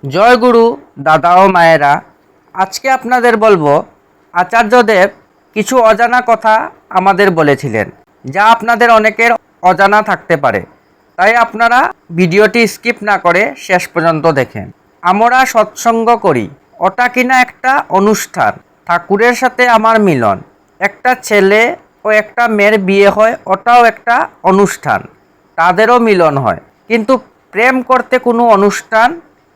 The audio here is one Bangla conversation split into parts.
জয় গুরু দাদা ও মায়েরা, আজকে আপনাদের বলবো আচার্যদেব কিছু অজানা কথা আমাদের বলেছিলেন, যা আপনাদের অনেকের অজানা থাকতে পারে। তাই আপনারা ভিডিওটি স্কিপ না করে শেষ পর্যন্ত দেখেন। আমরা সৎসঙ্গ করি, ওটা কিনা একটা অনুষ্ঠান। ঠাকুরের সাথে আমার মিলন, একটা ছেলে ও একটা মেয়ের বিয়ে হয়, ওটাও একটা অনুষ্ঠান, তাদেরও মিলন হয়। কিন্তু প্রেম করতে কোনো অনুষ্ঠান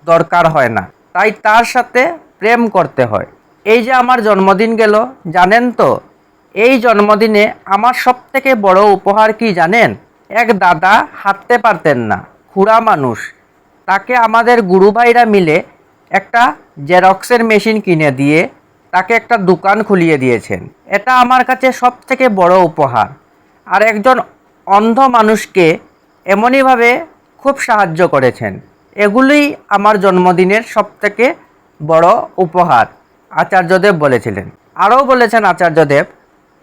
দরকার হয় না, তাই তার সাথে প্রেম করতে হয়। এই যে আমার জন্মদিন গেল, জানেন তো, এই জন্মদিনে আমার সবথেকে বড় উপহার কি জানেন? এক দাদা হাঁটতে পারতেন না, খুড়া মানুষ, তাকে আমাদের গুরু ভাইরা মিলে একটা জেরক্সের মেশিন কিনে দিয়ে তাকে একটা দোকান খুলিয়ে দিয়েছেন। এটা আমার কাছে সবথেকে বড় উপহার। আর একজন অন্ধ মানুষকে এমনইভাবে খুব সাহায্য করেছেন। এগুলোই আমার জন্মদিনের সবথেকে বড় উপহার, আচার্যদেব বলেছিলেন। আরও বলেছেন আচার্যদেব,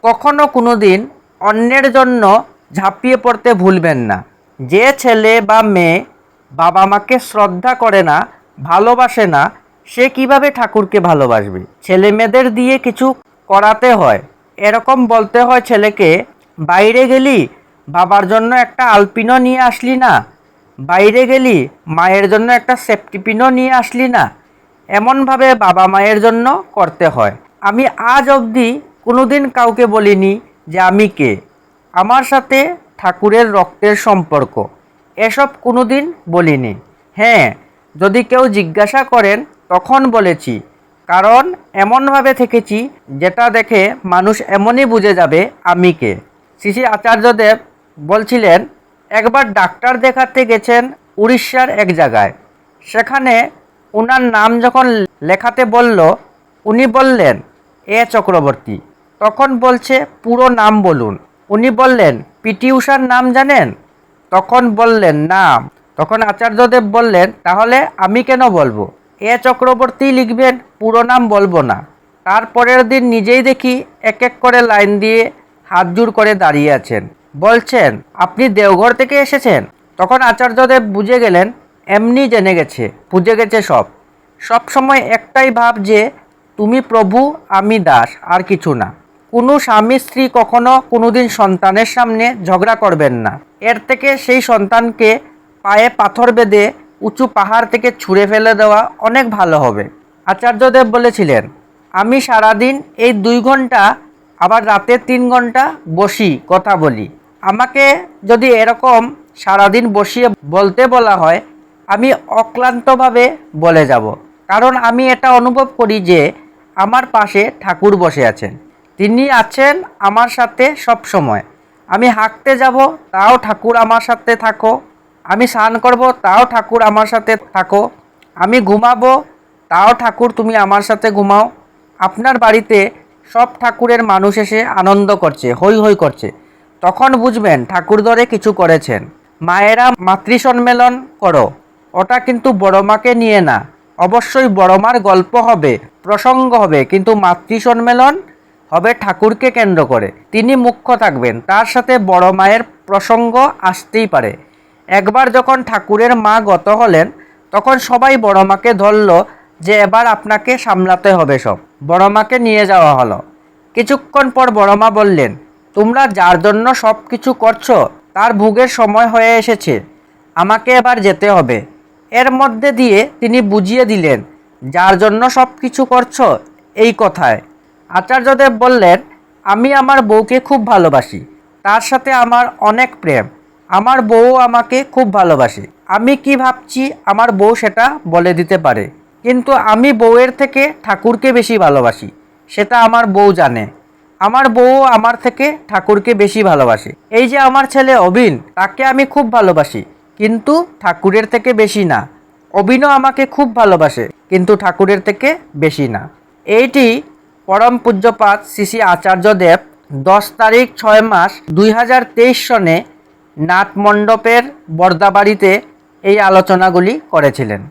কখনো কোনো দিন অন্যের জন্য ঝাঁপিয়ে পড়তে ভুলবেন না। যে ছেলে বা মেয়ে বাবা মাকে শ্রদ্ধা করে না, ভালোবাসে না, সে কিভাবে ঠাকুরকে ভালোবাসবে? ছেলে মেয়েদের দিয়ে কিছু করাতে হয়, এরকম বলতে হয় ছেলেকে, বাইরে গেলি বাবার জন্য একটা আলপিনো নিয়ে আসলি না, বাইরে গেলি মায়ের জন্য একটা সেফটি পিনও নিয়ে আসলি না। এমনভাবে বাবা মায়ের জন্য করতে হয়। আমি আজ অবধি কোনোদিন কাউকে বলিনি যে আমি কে, আমার সাথে ঠাকুরের রক্তের সম্পর্ক, এসব কোনোদিন বলিনি। হ্যাঁ, যদি কেউ জিজ্ঞাসা করেন তখন বলেছি, কারণ এমনভাবে থেকেছি যেটা দেখে মানুষ এমনই বুঝে যাবে আমি কে। শ্রী শ্রী আচার্যদেব বলছিলেন, একবার ডাক্তার দেখাতে গেছেন উড়িষ্যার এক জায়গায়। সেখানে ওনার নাম যখন লেখাতে বলল, উনি বললেন এ চক্রবর্তী। তখন বলছে পুরো নাম বলুন। উনি বললেন পিটি ঊষার নাম জানেন? তখন বললেন নাম। তখন আচার্যদেব বললেন, তাহলে আমি কেন বলবো? এ চক্রবর্তী লিখবেন, পুরো নাম বলবো না। তারপরের দিন নিজেই দেখি এক এক করে লাইন দিয়ে হাত জোড় করে দাঁড়িয়ে আছেন, বলছেন আপনি দেওঘর থেকে এসেছেন? তখন আচার্যদেব বুঝে গেলেন, এমনি জেনে গেছে, বুঝে গেছে সব সময় একটাই ভাব যে তুমি প্রভু, আমি দাস, আর কিছু না। কোনো স্বামী স্ত্রী কখনো কোনোদিন সন্তানের সামনে ঝগড়া করবেন না। এর থেকে সেই সন্তানকে পায়ে পাথর বেঁধে উঁচু পাহাড় থেকে ছুঁড়ে ফেলে দেওয়া অনেক ভালো হবে। আচার্যদেব বলেছিলেন, আমি সারাদিন এই 2 ঘন্টা, আবার রাতে 3 ঘন্টা বসি, কথা বলি। আমাকে যদি এরকম সারাদিন বসিয়ে বলতে বলা হয়, আমি অক্লান্তভাবে বলে যাব। কারণ আমি এটা অনুভব করি যে আমার পাশে ঠাকুর বসে আছেন, তিনি আছেন আমার সাথে সব সময়। আমি হাঁটতে যাব, তাও ঠাকুর আমার সাথে থাকো। আমি স্নান করব, তাও ঠাকুর আমার সাথে থাকো। আমি ঘুমাবো, তাও ঠাকুর তুমি আমার সাথে ঘুমাও। আপনার বাড়িতে সব ঠাকুরের মানুষ এসে আনন্দ করছে, হই হই করছে, তখন বুঝবেন ঠাকুর ধরে কিছু করেছেন। মায়েরা মাতৃ সম্মেলন করো, ওটা কিন্তু বড় মাকে নিয়ে না। অবশ্যই বড় মার গল্প হবে, প্রসঙ্গ হবে, কিন্তু মাতৃ সম্মেলন হবে ঠাকুরকে কেন্দ্র করে। তিনি মুখ্য থাকবেন, তার সাথে বড় মায়ের প্রসঙ্গ আসতেই পারে। একবার যখন ঠাকুরের মা গত হলেন, তখন সবাই বড় মাকে ধরল যে এবার আপনাকে সামলাতে হবে সব। বড় মাকে নিয়ে যাওয়া হলো। কিছুক্ষণ পর বড় মা বললেন, তোমরা যার জন্য সব কিছু করছো তার ভোগের সময় হয়ে এসেছে, আমাকে এবার যেতে হবে। এর মধ্যে দিয়ে তিনি বুঝিয়ে দিলেন যার জন্য সব কিছু করছো, এই কথায়। আচার্যদেব বললেন, আমি আমার বউকে খুব ভালোবাসি, তার সাথে আমার অনেক প্রেম। আমার বউ আমাকে খুব ভালোবাসে। আমি কি ভাবছি আমার বউ সেটা বলে দিতে পারে, কিন্তু আমি বউয়ের থেকে ঠাকুরকে বেশি ভালোবাসি, সেটা আমার বউ জানে। আমার বউ আমার থেকে ঠাকুরকে বেশি ভালোবাসে। এই যে আমার ছেলে অবিন, তাকে আমি খুব ভালোবাসি, কিন্তু ঠাকুরের থেকে বেশি না। অবিনও আমাকে খুব ভালোবাসে, কিন্তু ঠাকুরের থেকে বেশি না। এইটি পরম পূজ্যপাদ শ্রী শ্রী আচার্যদেব 10 তারিখ 6 মাস 2023 সনে নাট মণ্ডপের বর্দাবাড়িতে এই আলোচনাগুলি করেছিলেন।